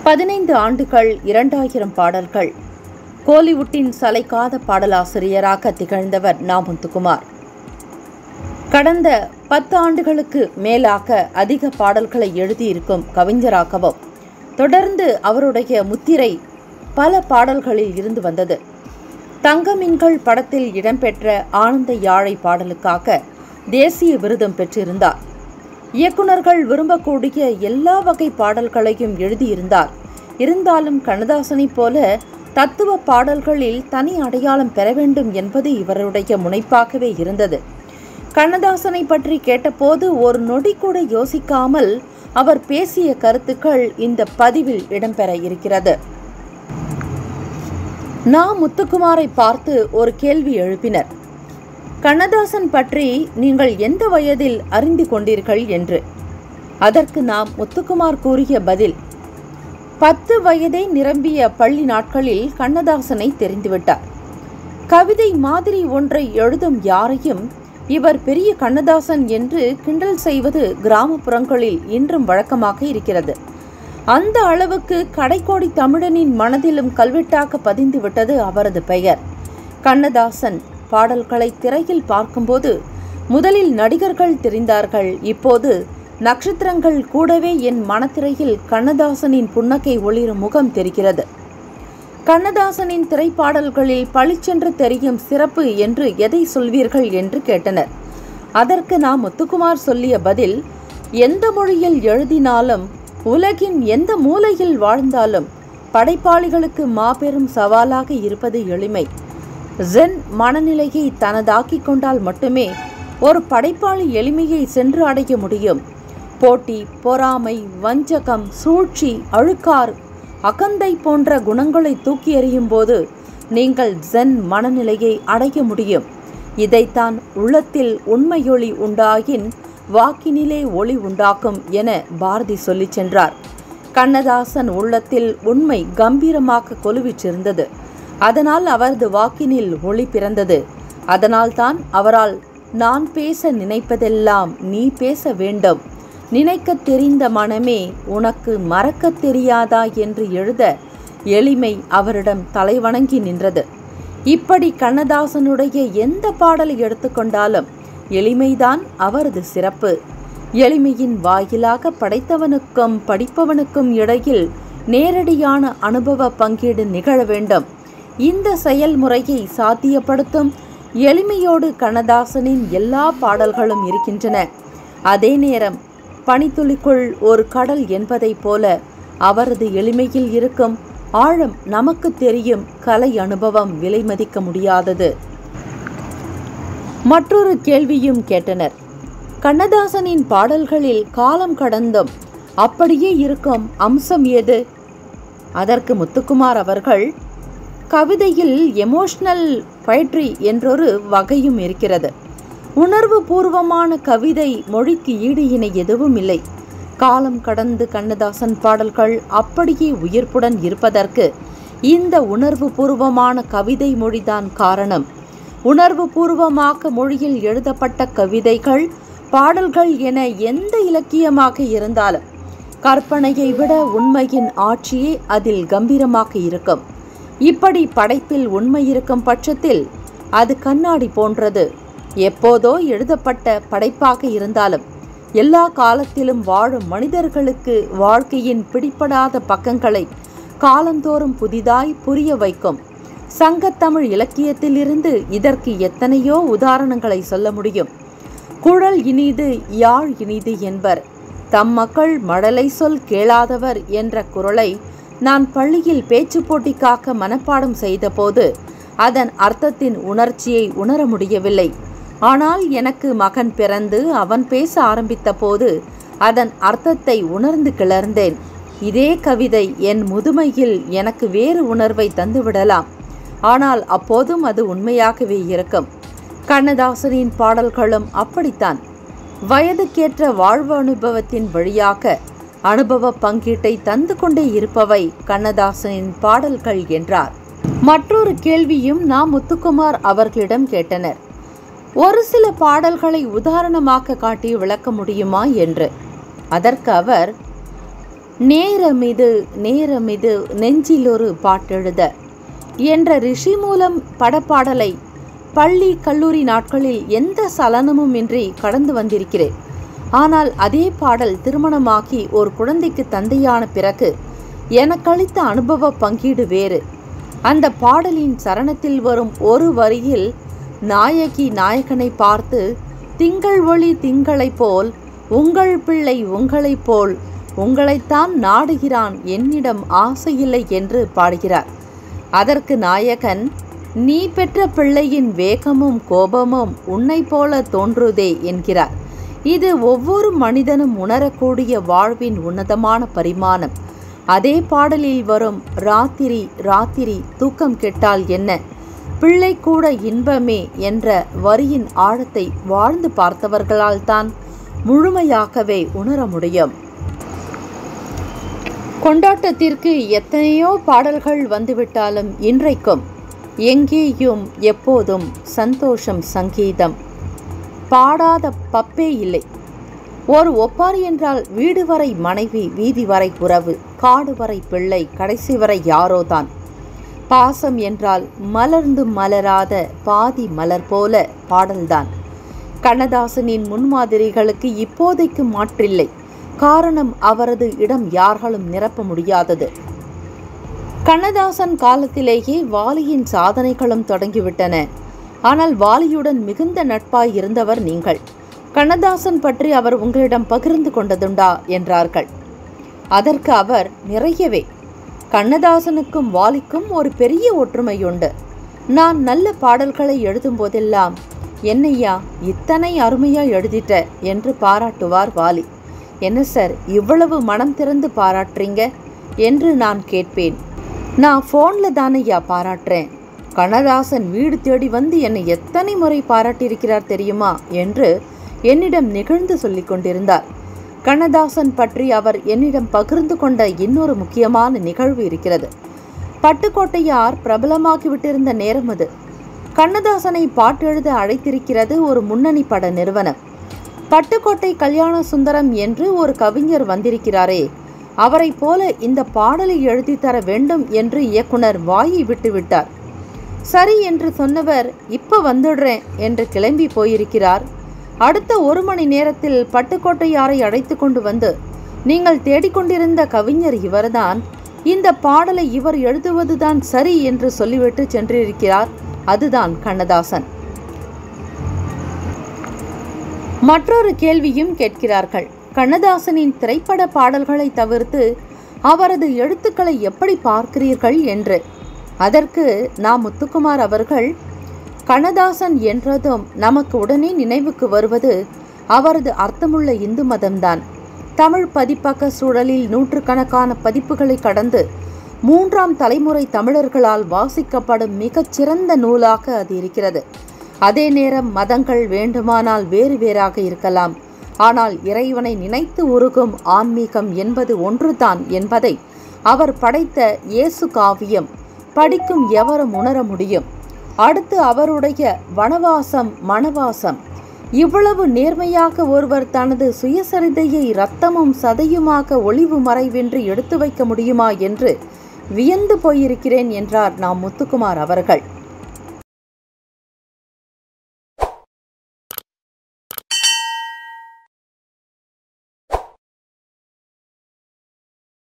15 ஆண்டுகள் 2000 பாடல்கள். கோலிவுட்டின் சளைக்காத பாடலாசிரியராக திகழ்ந்தவர் நா. முத்துக்குமார். கடந்த 10 ஆண்டுகளுக்கு மேலாக அதிக பாடல்களை எழுதியிருக்கும் கவிஞராகவும் தொடர்ந்து அவருடைய முத்திரை பல பாடல்களில் இருந்து வந்தது. தங்கமீன்கள் படத்தில் இடம்பெற்ற ஆனந்த யாழை பாடலுக்காக தேசிய விருதும் பெற்றிருந்தார். இயக்குநர்கள் விரும்பக்கூடிய எல்லா வகை பாடல்களையும் எழுதியிருந்தார். இருந்தாலும் கண்ணதாசனைப் போல தத்துவ பாடல்களில் தனி அடையாளம் பெற வேண்டும் என்பது இவருடைய முனைப்பாகவே இருந்தது. கண்ணதாசனை பற்றி கேட்டபோது ஒரு நொடி கூட யோசிக்காமல் அவர் பேசிய கருத்துக்கள் இந்த பதிவில் இடம்பெற இருக்கிறது. நா. முத்துக்குமாரை பார்த்து ஒரு கேள்வி எழுப்பினர். கண்ணதாசன் பற்றி நீங்கள் எந்த வயதில் அறிந்து கொண்டீர்கள் என்று. அதற்கு நா. முத்துக்குமார் கூறிய பதில், 10 வயதை நிரம்பிய பள்ளி நாட்களில் கண்ணதாசனை தெரிந்துவிட்டார். கவிதை மாதிரி ஒன்றை எழுதும் யாரையும் இவர் பெரிய கண்ணதாசன் என்று கிண்டல் செய்வது கிராமப்புறங்களில் இன்றும் வழக்கமாக இருக்கிறது. அந்த அளவுக்கு கடைக்கோடி தமிழனின் மனதிலும் கல்வெட்டாக பதிந்துவிட்டது அவரது பெயர். கண்ணதாசன் பாடல்களை திரையில் பார்க்கும்போது முதலில் நடிகர்கள் தெரிந்தார்கள். இப்போது நட்சத்திரங்கள் கூடவே என் மனத்திரையில் கண்ணதாசனின் புன்னகை ஒளிரும் முகம் தெரிகிறது. கண்ணதாசனின் திரைப்பாடல்களில் பளிச்சென்று தெரியும் சிறப்பு என்று எதை சொல்வீர்கள் என்று கேட்டனர். அதற்கு நா. முத்துக்குமார் சொல்லிய பதில், எந்த மொழியில் எழுதினாலும் உலகின் எந்த மூலையில் வாழ்ந்தாலும் படைப்பாளிகளுக்கு மாபெரும் சவாலாக இருப்பது எளிமை. ஜென் மனநிலையை தனதாக்கிக் கொண்டால் மட்டுமே ஒரு படைப்பாளி எளிமையை சென்று அடைய முடியும். போட்டி, பொறாமை, வஞ்சகம், சூழ்ச்சி, அழுக்கார், அகந்தை போன்ற குணங்களை தூக்கி எறியும் போது நீங்கள் ஜென் மனநிலையை அடைய முடியும். இதைத்தான் உள்ளத்தில் உண்மையொளி உண்டாகின் வாக்கினிலே ஒளி உண்டாக்கும் என பாரதி சொல்லிச் சென்றார். கண்ணதாசன் உள்ளத்தில் உண்மை கம்பீரமாக கொலுவிற்றிருந்தது. அதனால் அவரது வாக்கினில் ஒளி பிறந்தது. அதனால்தான் அவரால் நான் பேச நினைப்பதெல்லாம் நீ பேச வேண்டும், நினைக்க தெரிந்த மனமே உனக்கு மறக்க தெரியாதா என்று எழுத எளிமை அவரிடம் தலைவணங்கி நின்றது. இப்படி கண்ணதாசனுடைய எந்த பாடலை எடுத்துக்கொண்டாலும் எளிமைதான் அவரது சிறப்பு. எளிமையின் வாயிலாக படைத்தவனுக்கும் படிப்பவனுக்கும் இடையில் நேரடியான அனுபவ பங்கீடு நிகழ வேண்டும். இந்த செயல்முறையை சாத்தியப்படுத்தும் எளிமையோடு கண்ணதாசனின் எல்லா பாடல்களும் இருக்கின்றன. அதே நேரம் பனித்துளிக்குள் ஒரு கடல் என்பதைப் போல அவரது எளிமையில் இருக்கும் ஆழம் நமக்கு தெரியும். கலை அனுபவம் விலை மதிக்க முடியாதது. மற்றொரு கேள்வியும் கேட்டனர். கண்ணதாசனின் பாடல்களில் காலம் கடந்தும் அப்படியே இருக்கும் அம்சம் எது? அதற்கு முத்துக்குமார் அவர்கள், கவிதையில் எமோஷனல் பொயட்ரி என்றொரு வகையும் இருக்கிறது. உணர்வு பூர்வமான கவிதை மொழிக்கு ஈடு இணை எதுவும் இல்லை. காலம் கடந்து கண்ணதாசன் பாடல்கள் அப்படியே உயிர்ப்புடன் இருப்பதற்கு இந்த உணர்வு பூர்வமான கவிதை மொழிதான் காரணம். உணர்வு பூர்வமாக மொழியில் எழுதப்பட்ட கவிதைகள், பாடல்கள் என எந்த இலக்கியமாக இருந்தாலும் கற்பனையை விட உண்மையின் ஆட்சியே அதில் கம்பீரமாக இருக்கும். இப்படி படைப்பில் உண்மை இருக்கும் பட்சத்தில் அது கண்ணாடி போன்றது. எப்போதோ எழுதப்பட்ட படைப்பாக இருந்தாலும் எல்லா காலத்திலும் வாழும் மனிதர்களுக்கு வாழ்க்கையின் பிடிபடாத பக்கங்களை காலந்தோறும் புதிதாய் புரிய வைக்கும். சங்கத்தமிழ் இலக்கியத்திலிருந்து இதற்கு எத்தனையோ உதாரணங்களை சொல்ல முடியும். குழல் இனிது யாழ் இனிது என்பர், தம் மக்கள் மழலை சொல் கேளாதவர் என்ற குறளை நான் பள்ளியில் பேச்சு போட்டிக்காக மனப்பாடம் செய்தபோது அதன் அர்த்தத்தின் உணர்ச்சியை உணர முடியவில்லை. ஆனால் எனக்கு மகன் பிறந்து அவன் பேச ஆரம்பித்த போது அதன் அர்த்தத்தை உணர்ந்து கிளர்ந்தேன். இதே கவிதை என் முதுமையில் எனக்கு வேறு உணர்வை தந்துவிடலாம். ஆனால் அப்போதும் அது உண்மையாகவே இருக்கும். கண்ணதாசனின் பாடல்களும் அப்படித்தான். வயதுக்கேற்ற வாழ்வு அனுபவத்தின் வழியாக அனுபவ பங்கீட்டை தந்து கொண்டே இருப்பவை கண்ணதாசனின் பாடல்கள் என்றார். மற்றொரு கேள்வியும் நா. முத்துக்குமார் அவர்களிடம் கேட்டனர். ஒரு சில பாடல்களை உதாரணமாக காட்டி விளக்க முடியுமா என்று. அதற்கு அவர், நேரமிது நேரமிது நெஞ்சிலொரு பாட்டெழுத என்ற ரிஷி மூலம் படப்பாடலை பள்ளி கல்லூரி நாட்களில் எந்த சலனமும் இன்றி கடந்து வந்திருக்கிறேன். ஆனால் அதே பாடல் திருமணமாகி ஒரு குழந்தைக்கு தந்தையான பிறகு எனக்களித்த அனுபவ பங்கீடு வேறு. அந்த பாடலின் சரணத்தில் வரும் ஒரு வரியில் நாயகி நாயகனை பார்த்து, திங்கள் ஒளி திங்களைப் போல் உங்கள் பிள்ளை உங்களைப் போல் உங்களைத்தான் நாடுகிறான், என்னிடம் ஆசையில்லை என்று பாடுகிறார். அதற்கு நாயகன், நீ பெற்ற பிள்ளையின் வேகமும் கோபமும் உன்னை போல தோன்றுதே என்கிறார். இது ஒவ்வொரு மனிதனும் உணரக்கூடிய வாழ்வின் உன்னதமான பரிமாணம். அதே பாடலில் வரும் ராத்திரி ராத்திரி தூக்கம் கெட்டால் என்ன, பிள்ளை கூட இன்பமே என்ற வரியின் ஆழத்தை வாழ்ந்து பார்த்தவர்களால் தான் முழுமையாகவே உணர முடியும். கொண்டாட்டத்திற்கு எத்தனையோ பாடல்கள் வந்துவிட்டாலும் இன்றைக்கும் எங்கேயும் எப்போதும் சந்தோஷம் சங்கீதம் பாடாத பப்பே இல்லை. ஒரு ஒப்பாரி என்றால் வீடு வரை மனைவி, வீதி வரை உறவு, காடு வரை பிள்ளை, கடைசி வரை யாரோதான். பாசம் என்றால் மலர்ந்து மலராத பாதி மலர் போல பாடல்தான். கண்ணதாசனின் முன்மாதிரிகளுக்கு இப்போதைக்கு மாற்றில்லை. காரணம், அவரது இடம் யாராலும் நிரப்ப முடியாதது. கண்ணதாசன் காலத்திலேயே வாலியின் சாதனைகளும் தொடங்கிவிட்டன. ஆனால் வாலியுடன் மிகுந்த நட்பாய் இருந்தவர் நீங்கள். கண்ணதாசன் பற்றி அவர் உங்களிடம் பகிர்ந்து கொண்டதுண்டா என்றார்கள். அதற்கு அவர், நிறையவே. கண்ணதாசனுக்கும் வாலிக்கும் ஒரு பெரிய ஒற்றுமையுண்டு. நான் நல்ல பாடல்களை எழுதும் போதெல்லாம், என்னையா இத்தனை அருமையா எழுதிட்ட என்று பாராட்டுவார் வாலி. என்ன சார் இவ்வளவு மனம் திறந்து பாராட்டுறீங்க என்று நான் கேட்பேன். நான் ஃபோனில் தானையா பாராட்டுறேன். கண்ணதாசன் வீடு தேடி வந்து என்னை எத்தனை முறை பாராட்டியிருக்கிறார் தெரியுமா என்று என்னிடம் நிகழ்ந்து சொல்லி கொண்டிருந்தார். கண்ணதாசன் பற்றி அவர் என்னிடம் பகிர்ந்து கொண்ட இன்னொரு முக்கியமான நிகழ்வு இருக்கிறது. பட்டுக்கோட்டையார் பிரபலமாகிவிட்டிருந்த நேரம் அது. கண்ணதாசனை பாட்டெழுத அழைத்திருக்கிறது ஒரு முன்னணி பட நிறுவனம். பட்டுக்கோட்டை கல்யாண சுந்தரம் என்று ஒரு கவிஞர் வந்திருக்கிறாரே, அவரை போல இந்த பாடலை எழுதி தர வேண்டும் என்று இயக்குனர் வாயை விட்டுவிட்டார். சரி என்று சொன்னவர், இப்ப வந்துடுறேன் என்று கிளம்பி போயிருக்கிறார். அடுத்த 1 மணி நேரத்தில் பட்டுக்கோட்டையாரை அழைத்து கொண்டு வந்து, நீங்கள் தேடிக்கொண்டிருந்த கவிஞர் இவர்தான், இந்த பாடலை இவர் எழுதுவதுதான் சரி என்று சொல்லிவிட்டு சென்றிருக்கிறார். அதுதான் கண்ணதாசன். மற்றொரு கேள்வியும் கேட்கிறார்கள். கண்ணதாசனின் திரைப்பட பாடல்களை தவிர்த்து அவரது எழுத்துக்களை எப்படி பார்க்கிறீர்கள் என்று. அதற்கு நாம் முத்துக்குமார் அவர்கள், கண்ணதாசன் என்றதும் நமக்கு உடனே நினைவுக்கு வருவது அவரது அர்த்தமுள்ள இந்து மதம்தான். தமிழ் பதிப்பக சூழலில் நூற்றுக்கணக்கான பதிப்புகளை கடந்து 3ஆம் தலைமுறை தமிழர்களால் வாசிக்கப்படும் மிகச்சிறந்த நூலாக அது இருக்கிறது. அதே நேரம் மதங்கள் வேண்டுமானால் வேறு வேறாக இருக்கலாம், ஆனால் இறைவனை நினைத்து உருகும் ஆன்மீகம் என்பது ஒன்றுதான் என்பதை அவர் படைத்த இயேசு காவியம் படிக்கும் எவரும் உணர முடியும். அடுத்து அவருடைய வனவாசம் மனவாசம். இவ்வளவு நேர்மையாக ஒருவர் தனது சுயசரிதையை இரத்தமும் சதையுமாக ஒளிவு மறைவின்றி எடுத்து வைக்க முடியுமா என்று வியந்து போயிருக்கிறேன் என்றார் நாம் முத்துக்குமார் அவர்கள்.